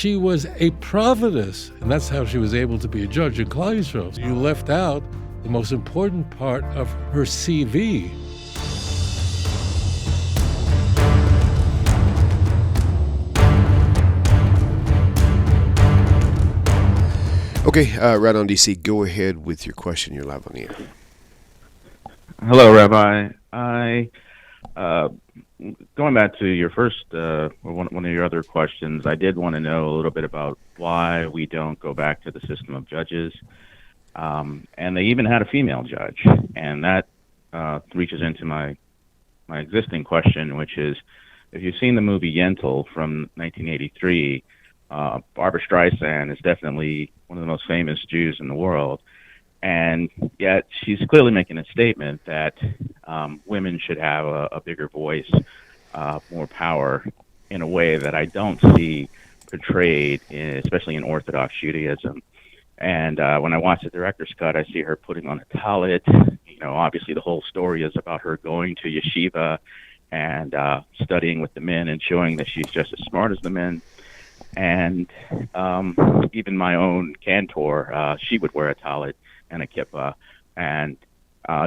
she was a prophetess, and that's how she was able to be a judge in Klal Yisrael. You left out the most important part of her CV. Okay, right on, DC. Go ahead with your question. You're live on the air. Hello, Rabbi. Going back to your first, one of your other questions, I did want to know a little bit about why we don't go back to the system of judges. And they even had a female judge, and that reaches into my existing question, which is, if you've seen the movie Yentl from 1983, Barbara Streisand is definitely one of the most famous Jews in the world, and yet she's clearly making a statement that women should have a bigger voice, more power, in a way that I don't see portrayed, especially in Orthodox Judaism. And when I watch the director's cut, I see her putting on a tallit. Obviously the whole story is about her going to yeshiva and studying with the men and showing that she's just as smart as the men. And even my own cantor, she would wear a tallit and a kippah and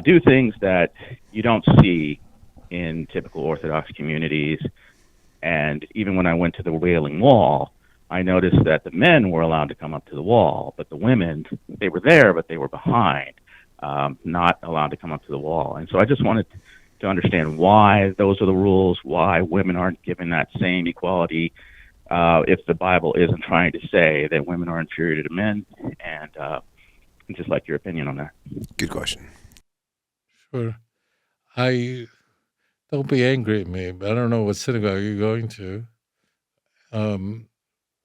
do things that you don't see in typical Orthodox communities. And even when I went to the Wailing Wall, I noticed that the men were allowed to come up to the wall, but the women, they were there, but they were behind, not allowed to come up to the wall. And so I just wanted to understand why those are the rules, why women aren't given that same equality, if the Bible isn't trying to say that women are inferior to men, and I'd just like your opinion on that. Good question. Sure. Don't be angry at me, but I don't know what synagogue you're going to.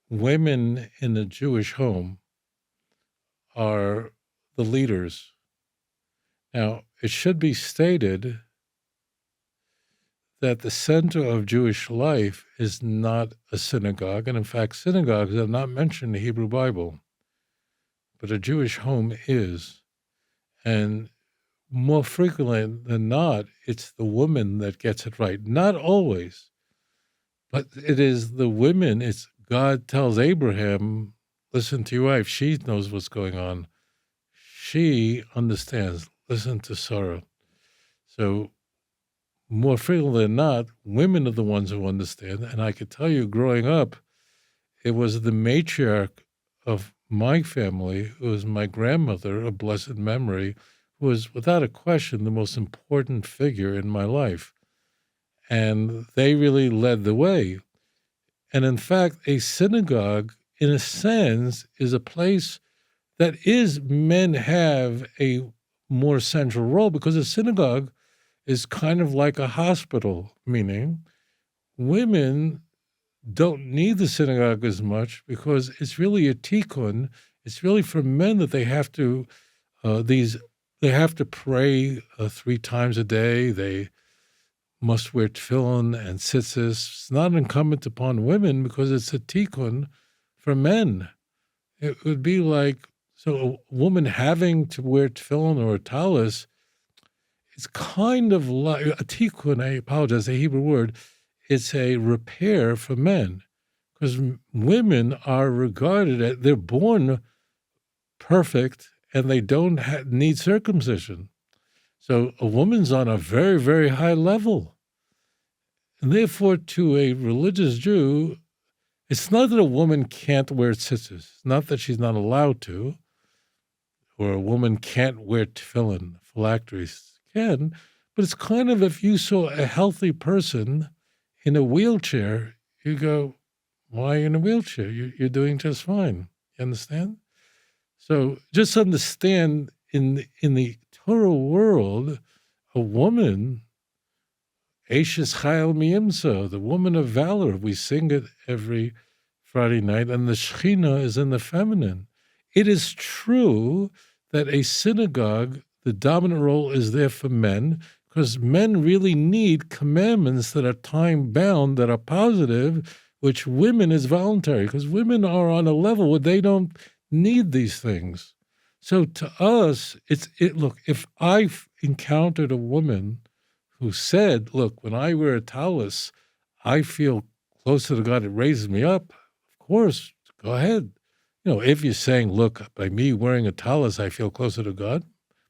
Women in the Jewish home are the leaders. Now, it should be stated that the center of Jewish life is not a synagogue, and in fact, synagogues are not mentioned in the Hebrew Bible, but a Jewish home is. And more frequently than not, it's the woman that gets it right. Not always, but it is the women. It's God tells Abraham, listen to your wife. She knows what's going on. She understands. Listen to Sarah. So more frequently than not, women are the ones who understand. And I could tell you, growing up, it was the matriarch of my family, who was my grandmother, of blessed memory, who was without a question the most important figure in my life. And they really led the way. And in fact, a synagogue, in a sense, is a place that men have a more central role, because a synagogue is kind of like a hospital, meaning women don't need the synagogue as much because it's really a tikkun. It's really for men that they have to pray 3 times a day. They must wear tefillin and tzitzis. It's not incumbent upon women because it's a tikkun for men. It would be like, so a woman having to wear tefillin or a talis, it's kind of like a tikkun, I apologize, a Hebrew word. It's a repair for men, because women are regarded as, they're born perfect and they don't need circumcision. So a woman's on a very, very high level. And therefore, to a religious Jew, it's not that a woman can't wear tzitzis. It's not that she's not allowed to, or a woman can't wear tefillin. Phylacteries can, but it's kind of, if you saw a healthy person in a wheelchair, you go, why are you in a wheelchair? You're doing just fine. You understand? So just understand, in the Torah world, a woman, Ashes Chayil Miyimsa, the woman of valor, we sing it every Friday night, and the Shekhinah is in the feminine. It is true that a synagogue, the dominant role is there for men, because men really need commandments that are time-bound, that are positive, which women is voluntary, because women are on a level where they don't need these things. So to us, look, if I've encountered a woman who said, look, when I wear a talis, I feel closer to God, it raises me up, of course, go ahead. If you're saying, look, by me wearing a tallis, I feel closer to God,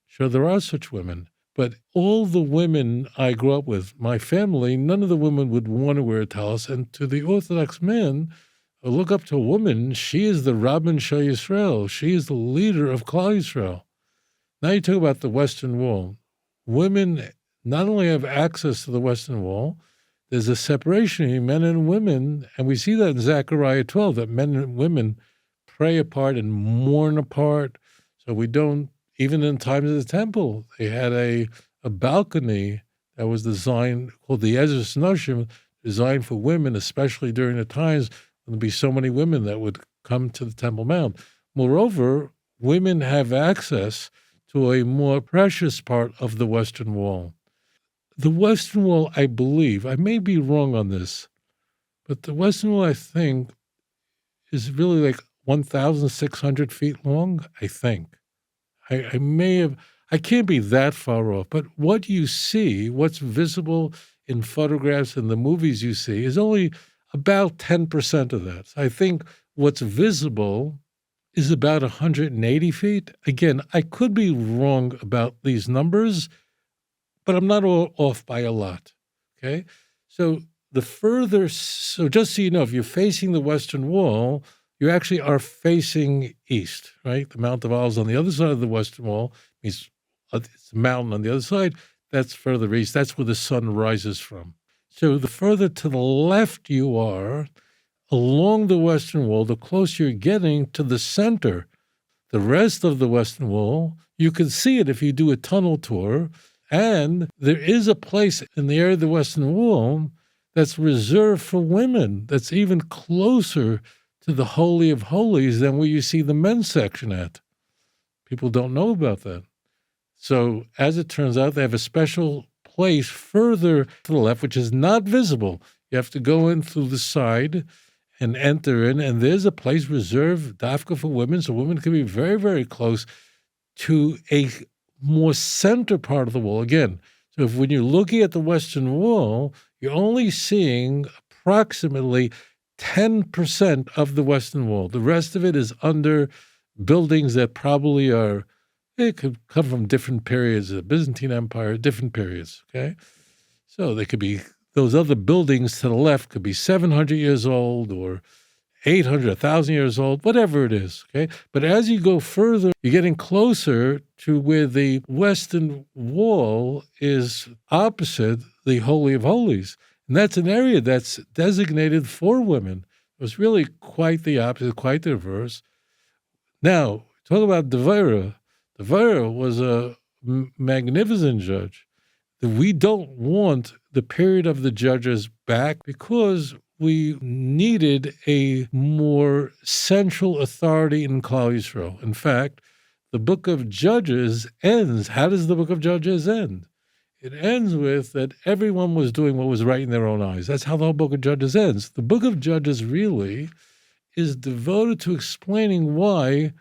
sure, there are such women. But all the women I grew up with, my family, none of the women would want to wear a tallis. And to the Orthodox man, look up to a woman, she is the Rabbi Shal Yisrael. She is the leader of Klal Yisrael. Now you talk about the Western Wall. Women not only have access to the Western Wall, there's a separation between men and women, and we see that in Zechariah 12, that men and women pray apart and mourn apart. So we don't, even in times of the temple, they had a balcony that was designed, called the Ezras Noshim, designed for women, especially during the times when there'd be so many women that would come to the Temple Mount. Moreover, women have access to a more precious part of the Western Wall. The Western Wall, I believe, I may be wrong on this, but the Western Wall, I think, is really like 1,600 feet long, I think. I may have, I can't be that far off, but what you see, what's visible in photographs and the movies you see is only about 10% of that. So I think what's visible is about 180 feet. Again, I could be wrong about these numbers, but I'm not off by a lot, okay? So just so you know, if you're facing the Western Wall, you actually are facing east, right? The Mount of Olives on the other side of the Western Wall means it's a mountain on the other side. That's further east. That's where the sun rises from. So the further to the left you are, along the Western Wall, the closer you're getting to the center. The rest of the Western Wall, you can see it if you do a tunnel tour, and there is a place in the area of the Western Wall that's reserved for women, that's even closer to the Holy of Holies than where you see the men's section at. People don't know about that. So as it turns out, they have a special place further to the left, which is not visible. You have to go in through the side and enter in, and there's a place reserved dafka for women, so women can be very, very close to a more center part of the wall. Again, so if when you're looking at the Western Wall, you're only seeing approximately 10% of the Western Wall. The rest of it is under buildings that probably are, it could come from different periods, the Byzantine Empire, different periods, okay? So they could be, those other buildings to the left could be 700 years old or 800, 1,000 years old, whatever it is, okay? But as you go further, you're getting closer to where the Western Wall is opposite the Holy of Holies. And that's an area that's designated for women. It was really quite the opposite, quite the reverse. Now, talk about Tovia. Tovia was a magnificent judge. We don't want the period of the judges back because we needed a more central authority in Klal Yisrael. In fact, the book of Judges ends. How does the book of Judges end? It ends with that everyone was doing what was right in their own eyes. That's how the whole book of Judges ends. The book of Judges really is devoted to explaining why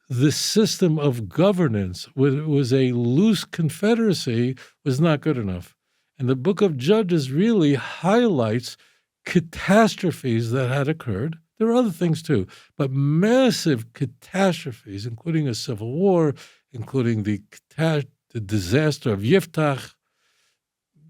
the system of governance, whether it was a loose confederacy, was not good enough. And the book of Judges really highlights catastrophes that had occurred. There are other things too, but massive catastrophes, including a civil war, including the disaster of Yiftach,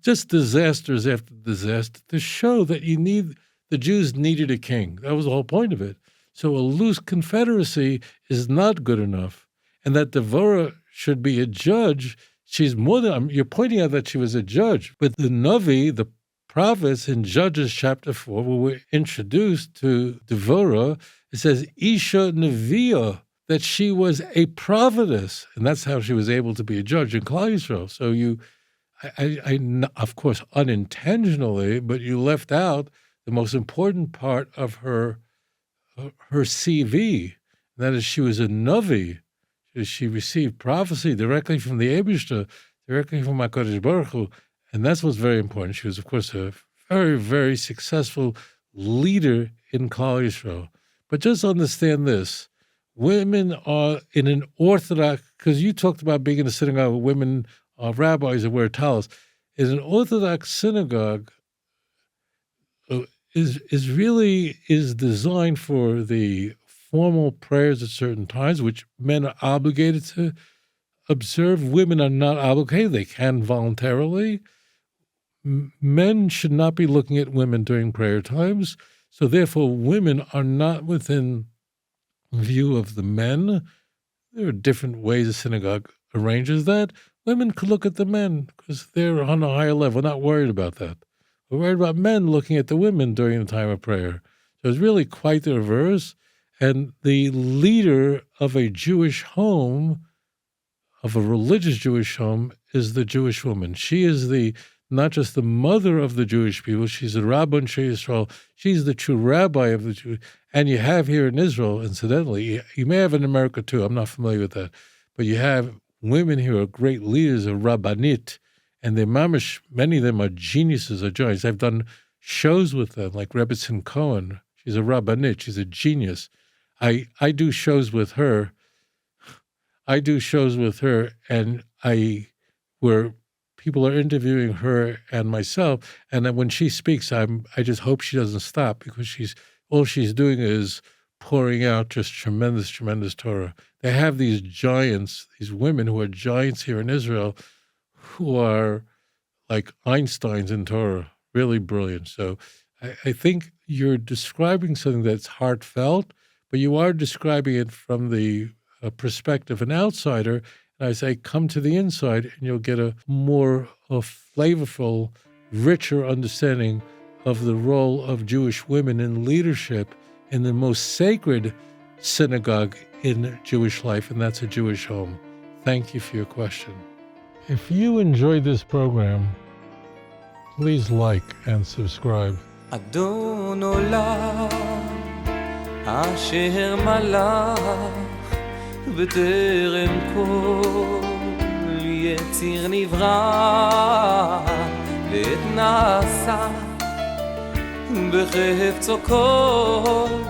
just disasters after disaster, to show that the Jews needed a king. That was the whole point of it. So a loose confederacy is not good enough. And that Devorah should be a judge, she's more than, you're pointing out that she was a judge, but the Navi, the prophets in Judges chapter 4, when we're introduced to Devorah, it says, Isha Neviah, that she was a prophetess. And that's how she was able to be a judge in Klal Yisrael. So I, of course, unintentionally, but you left out the most important part of her CV. And that is she was a Navi. She received prophecy directly from the Eibishter, directly from HaKadosh Baruch Hu. And that's what's very important. She was, of course, a very, very successful leader in Klal Yisrael. But just understand this. Women are in an Orthodox, because you talked about being in a synagogue with women, rabbis that wear talis. In an Orthodox synagogue, is designed for the formal prayers at certain times, which men are obligated to observe. Women are not obligated. They can voluntarily. Men should not be looking at women during prayer times. So therefore, women are not within view of the men. There are different ways the synagogue arranges that. Women could look at the men because they're on a higher level. We're not worried about that. We're worried about men looking at the women during the time of prayer. So it's really quite the reverse. And the leader of a Jewish home, of a religious Jewish home, is the Jewish woman. She is not just the mother of the Jewish people, she's the Rabbi in Israel. She's the true rabbi of the Jews. And you have here in Israel, incidentally, you may have in America too, I'm not familiar with that, but you have women here who are great leaders of Rabbanit, and they're mamish, many of them are geniuses, are giants. I've done shows with them, like Rebbe Cohen. She's a Rabbanit, she's a genius. I do shows with her. And where people are interviewing her and myself, and then when she speaks, I just hope she doesn't stop, because all she's doing is pouring out just tremendous, tremendous Torah. They have these giants, these women who are giants here in Israel, who are like Einsteins in Torah, really brilliant. So I think you're describing something that's heartfelt, but you are describing it from the perspective of an outsider. And I say, come to the inside, and you'll get a more flavorful, richer understanding of the role of Jewish women in leadership in the most sacred synagogue in Jewish life, and that's a Jewish home. Thank you for your question. If you enjoyed this program, please like and subscribe. אדון עולם אשר מלך בטרם כל יציר נברא ואת נעשה בחפצו כל